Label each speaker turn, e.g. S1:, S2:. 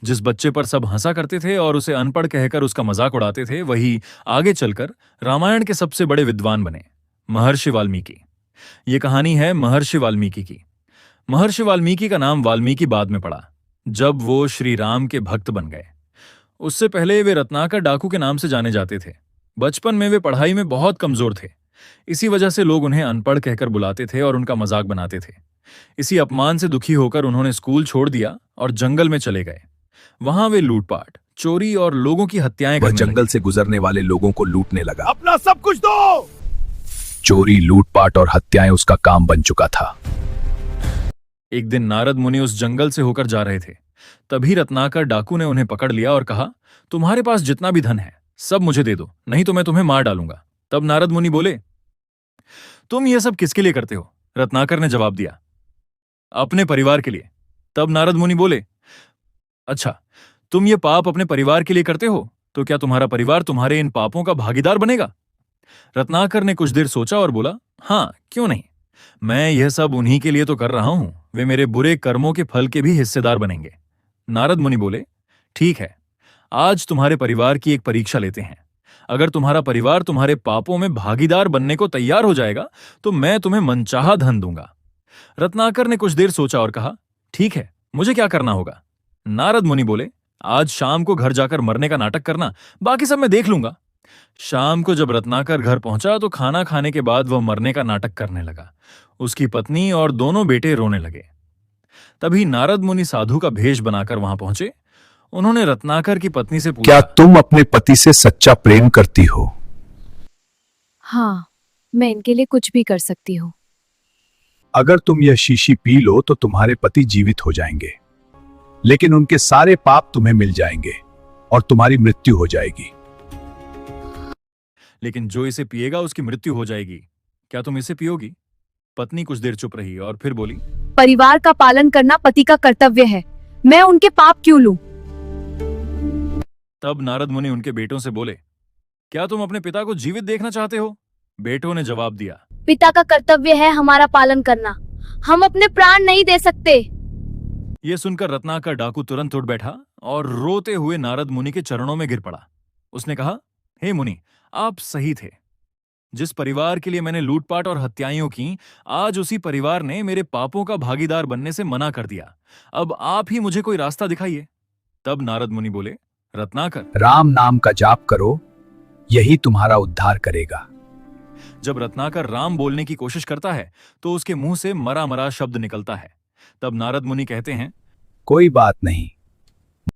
S1: जिस बच्चे पर सब हंसा करते थे और उसे अनपढ़ कहकर उसका मजाक उड़ाते थे, वही आगे चलकर रामायण के सबसे बड़े विद्वान बने, महर्षि वाल्मीकि। ये कहानी है महर्षि वाल्मीकि की। महर्षि वाल्मीकि का नाम वाल्मीकि बाद में पड़ा, जब वो श्री राम के भक्त बन गए। उससे पहले वे रत्नाकर डाकू के नाम से जाने जाते थे। बचपन में वे पढ़ाई में बहुत कमजोर थे। इसी वजह से लोग उन्हें अनपढ़ कहकर बुलाते थे और उनका मजाक बनाते थे। इसी अपमान से दुखी होकर उन्होंने स्कूल छोड़ दिया और जंगल में चले गए। वहां वे लूटपाट, चोरी और लोगों की हत्याएं
S2: वह
S1: करने
S2: जंगल
S1: लगे।
S2: से गुजरने वाले लोगों को लूटने लगा।
S3: अपना सब कुछ दो।
S2: चोरी, लूटपाट और हत्याएं उसका काम बन चुका था।
S1: एक दिन नारद मुनि उस जंगल से होकर जा रहे थे। तभी रत्नाकर डाकू ने उन्हें पकड़ लिया और कहा, तुम्हारे पास जितना भी धन है सब मुझे दे दो, नहीं तो मैं तुम्हें मार डालूंगा। तब नारद मुनि बोले, तुम ये सब किसके लिए करते हो? रत्नाकर ने जवाब दिया, अपने परिवार के लिए। तब नारद मुनि बोले, अच्छा, तुम ये पाप अपने परिवार के लिए करते हो, तो क्या तुम्हारा परिवार तुम्हारे इन पापों का भागीदार बनेगा? रत्नाकर ने कुछ देर सोचा और बोला, हाँ, क्यों नहीं, मैं यह सब उन्हीं के लिए तो कर रहा हूं, वे मेरे बुरे कर्मों के फल के भी हिस्सेदार बनेंगे। नारद मुनि बोले, ठीक है, आज तुम्हारे परिवार की एक परीक्षा लेते हैं। अगर तुम्हारा परिवार तुम्हारे पापों में भागीदार बनने को तैयार हो जाएगा तो मैं तुम्हें मनचाहा धन दूंगा। रत्नाकर ने कुछ देर सोचा और कहा, ठीक है, मुझे क्या करना होगा? नारद मुनि बोले, आज शाम को घर जाकर मरने का नाटक करना, बाकी सब मैं देख लूंगा। शाम को जब रत्नाकर घर पहुंचा तो खाना खाने के बाद वह मरने का नाटक करने लगा। उसकी पत्नी और दोनों बेटे रोने लगे। तभी नारद मुनि साधु का भेष बनाकर वहां पहुंचे। उन्होंने रत्नाकर की पत्नी से पूछा,
S2: क्या तुम अपने पति से सच्चा प्रेम करती हो?
S4: हाँ, मैं इनके लिए कुछ भी कर सकती हूँ।
S2: अगर तुम यह शीशी पी लो तो तुम्हारे पति जीवित हो जाएंगे, लेकिन उनके सारे पाप तुम्हें मिल जाएंगे और तुम्हारी मृत्यु हो जाएगी।
S1: लेकिन जो इसे पिएगा उसकी मृत्यु हो जाएगी। क्या तुम इसे पियोगी? पत्नी कुछ देर चुप रही और फिर बोली,
S4: परिवार का पालन करना पति का कर्तव्य है, मैं उनके पाप क्यों लूं?
S1: तब नारद मुनि उनके बेटों से बोले, क्या तुम अपने पिता को जीवित देखना चाहते हो? बेटों ने जवाब दिया,
S5: पिता का कर्तव्य है हमारा पालन करना, हम अपने प्राण नहीं दे सकते।
S1: यह सुनकर रत्नाकर डाकू तुरंत उठ बैठा और रोते हुए नारद मुनि के चरणों में गिर पड़ा। उसने कहा, हे मुनि, आप सही थे। जिस परिवार के लिए मैंने लूटपाट और हत्याएं की, आज उसी परिवार ने मेरे पापों का भागीदार बनने से मना कर दिया। अब आप ही मुझे कोई रास्ता दिखाइए। तब नारद मुनि बोले, रत्नाकर,
S2: राम नाम का जाप करो, यही तुम्हारा उद्धार करेगा।
S1: जब रत्नाकर राम बोलने की कोशिश करता है तो उसके मुंह से मरा मरा शब्द निकलता है। तब नारद मुनि कहते हैं,
S2: कोई बात नहीं,